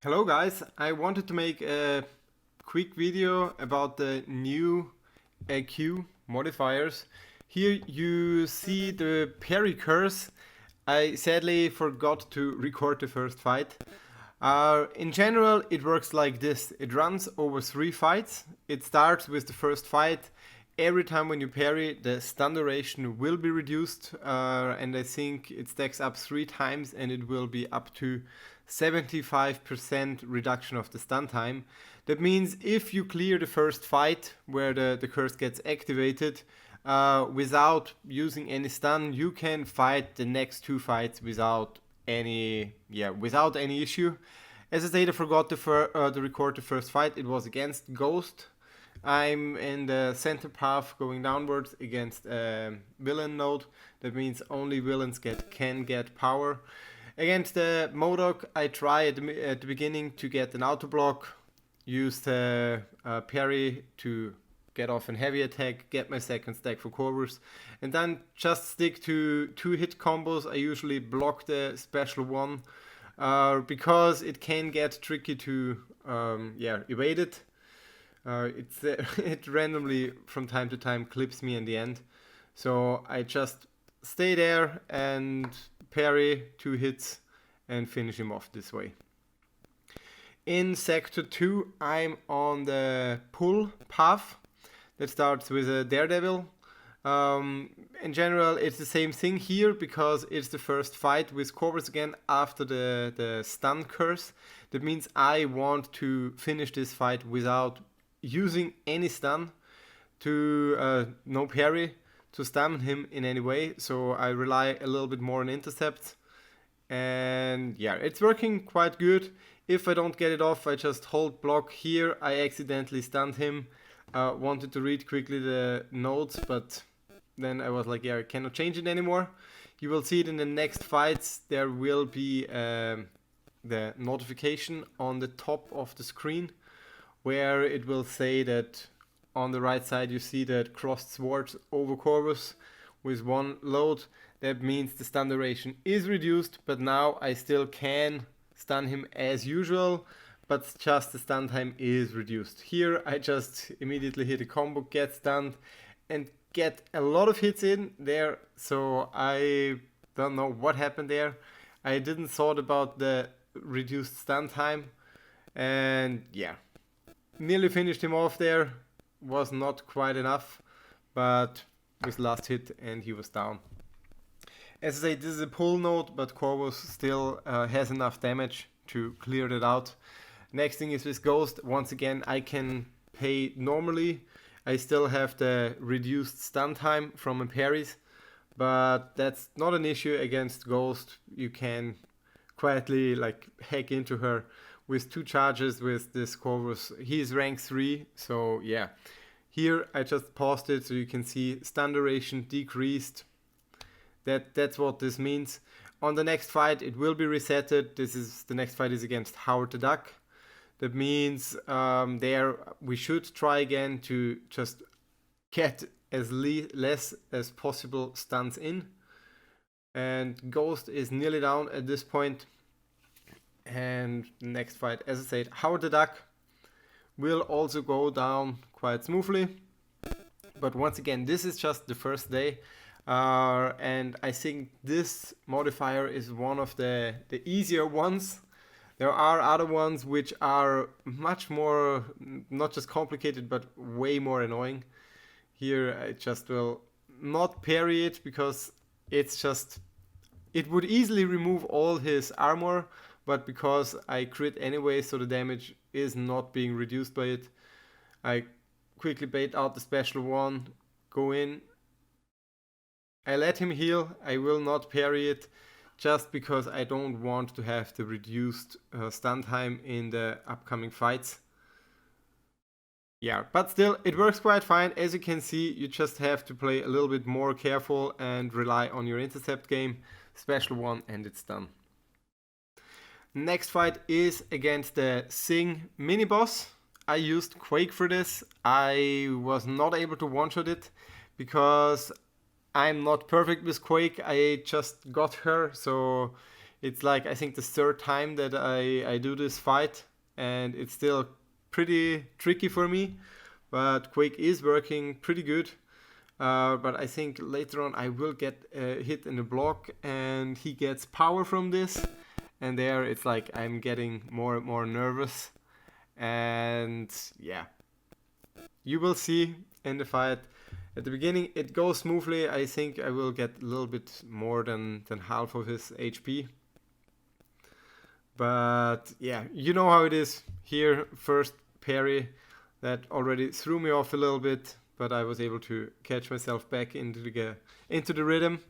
Hello guys, I wanted to make a quick video about the new AQ modifiers. Here you see the Parry curse. I sadly forgot to record the first fight. In general, it works like this. It runs over 3 fights. It starts with the first fight. Every time when you parry, the stun duration will be reduced, and I think it stacks up 3 times and it will be up to 75% reduction of the stun time. That means if you clear the first fight where the curse gets activated without using any stun, you can fight the next 2 fights without any issue. As I said, I forgot to record the first fight. It was against Ghost. I'm in the center path going downwards against a villain node. That means only villains can get power. Against the MCOC, I try at the beginning to get an auto block, use the Parry to get off an heavy attack, get my second stack for covers, and then just stick to 2-hit combos. I usually block the special one because it can get tricky to evade it. It randomly from time to time clips me in the end, so I just stay there and parry 2 hits and finish him off this way. In sector 2 I'm on the pull path that starts with a Daredevil. In general it's the same thing here because it's the first fight with Corvus again after the stun curse. That means I want to finish this fight without using any stun, to no parry to stun him in any way, so I rely a little bit more on intercepts, and yeah, it's working quite good. If I don't get it off, I just hold block here. I accidentally stunned him, wanted to read quickly the notes, but then I was like, yeah, I cannot change it anymore. You will see it in the next fights. There will be the notification on the top of the screen where it will say that on the right side you see that crossed swords over Corvus with 1 load. That means the stun duration is reduced, but now I still can stun him as usual, but just the stun time is reduced. Here I just immediately hit a combo, get stunned, and get a lot of hits in there, so I don't know what happened there. I didn't thought about the reduced stun time, and yeah, nearly finished him off there. Was not quite enough, but with last hit and he was down. As I say, this is a pull node, but Corvus still has enough damage to clear that out. Next thing is with Ghost. Once again, I can pay normally. I still have the reduced stun time from my parries, but that's not an issue against Ghost. You can quietly like hack into her with 2 charges with this Corvus. He's rank 3, so yeah. Here I just paused it so you can see stun duration decreased. That's what this means. On the next fight it will be resetted. The next fight is against Howard the Duck. That means there we should try again to just get as less as possible stuns in. And Ghost is nearly down at this point. And the next fight, as I said, Howard the Duck will also go down quite smoothly. But once again, this is just the first day. And I think this modifier is one of the easier ones. There are other ones which are much more, not just complicated, but way more annoying. Here I just will not parry it because it's just, it would easily remove all his armor, but because I crit anyway, so the damage is not being reduced by it, I quickly bait out the special one, go in, I let him heal. I will not parry it just because I don't want to have the reduced stun time in the upcoming fights. Yeah, but still it works quite fine. As you can see, you just have to play a little bit more careful and rely on your intercept game, special one, and it's done. Next fight is against the Sing mini boss. I used Quake for this. I was not able to one-shot it because I'm not perfect with Quake. I just got her, so It's like, I think, the third time that I do this fight, and it's still pretty tricky for me, but Quake is working pretty good. But I think later on I will get hit in the block, and he gets power from this, and there it's like I'm getting more and more nervous. And yeah, you will see in the fight. At the beginning it goes smoothly. I think I will get a little bit more than half of his HP. But yeah, you know how it is. Here, first parry that already threw me off a little bit, but I was able to catch myself back into the rhythm.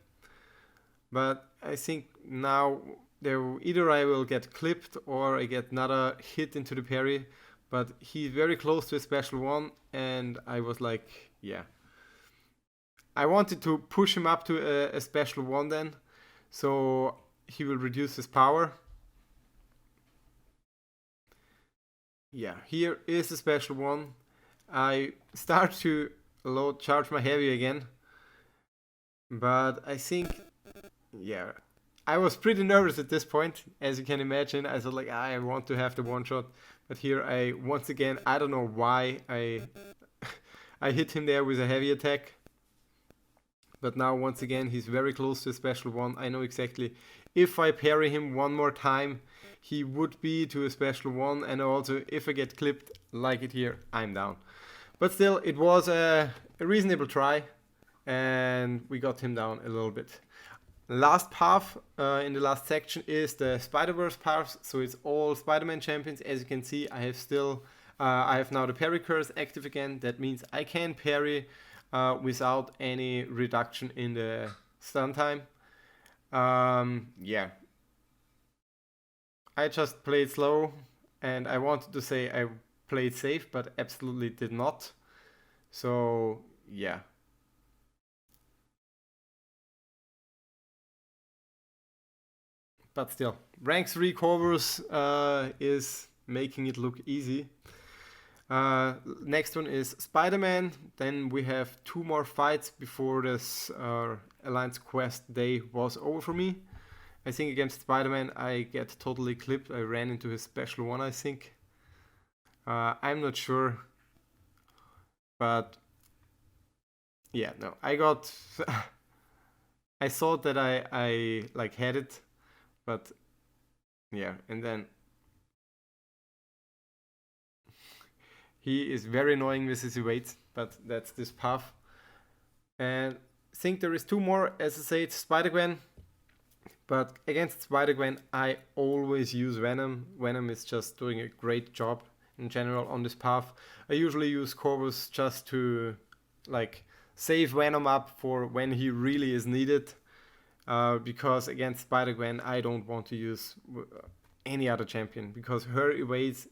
But I think now either I will get clipped or I get another hit into the parry. But he's very close to a special one, and I was like, yeah. I wanted to push him up to a special one then, so he will reduce his power. Yeah, here is a special one. I start to charge my heavy again, but I think, yeah, I was pretty nervous at this point, as you can imagine. I thought like, I want to have the one shot, but here I once again, I don't know why I hit him there with a heavy attack. But now once again he's very close to a special one. I know exactly if I parry him one more time, he would be to a special one, and also if I get clipped like it here, I'm down. But still, it was a reasonable try, and we got him down a little bit. Last path in the last section is the Spider-Verse path, so it's all Spider-Man champions. As you can see, I have now the parry curse active again. That means I can parry without any reduction in the stun time. Yeah, I just played slow, and I wanted to say I played safe, but absolutely did not. So yeah. But still, rank 3 covers is making it look easy. Next one is Spider-Man. Then we have 2 more fights before this Alliance Quest day was over for me. I think against Spider-Man I get totally clipped. I ran into his special one, I think. I'm not sure. But yeah, no, I got... I thought that I like had it, but yeah, and then he is very annoying with his weights, but that's this path. And I think there is 2 more, as I said, Spider-Gwen. But against Spider-Gwen, I always use Venom. Venom is just doing a great job in general on this path. I usually use Corvus just to like save Venom up for when he really is needed. Because against Spider-Gwen, I don't want to use any other champion, because her evades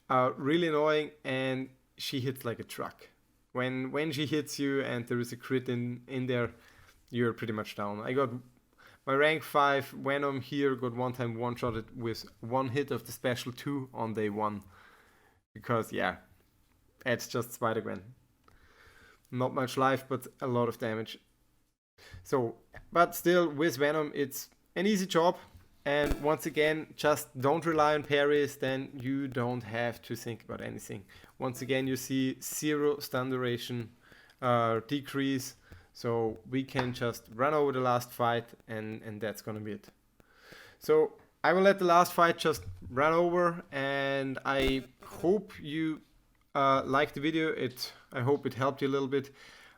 are really annoying and she hits like a truck. When she hits you and there is a crit in there, you're pretty much down. I got my rank 5 Venom here, got one time one-shotted with 1 hit of the special 2 on day 1. Because yeah, it's just Spider-Gwen. Not much life, but a lot of damage. So, but still, with Venom, it's an easy job. And once again, just don't rely on parries, then you don't have to think about anything. Once again, you see 0 stun duration decrease. So we can just run over the last fight, and that's gonna be it. So I will let the last fight just run over, and I hope you liked the video. I hope it helped you a little bit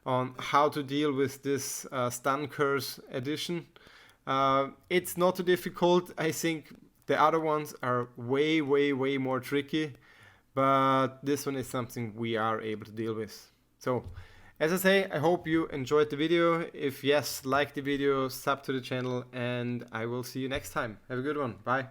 on how to deal with this stun curse addition. It's not too difficult. I think the other ones are way more tricky, but this one is something we are able to deal with. So as I say, I hope you enjoyed the video. If yes, like the video, sub to the channel, and I will see you next time. Have a good one. Bye.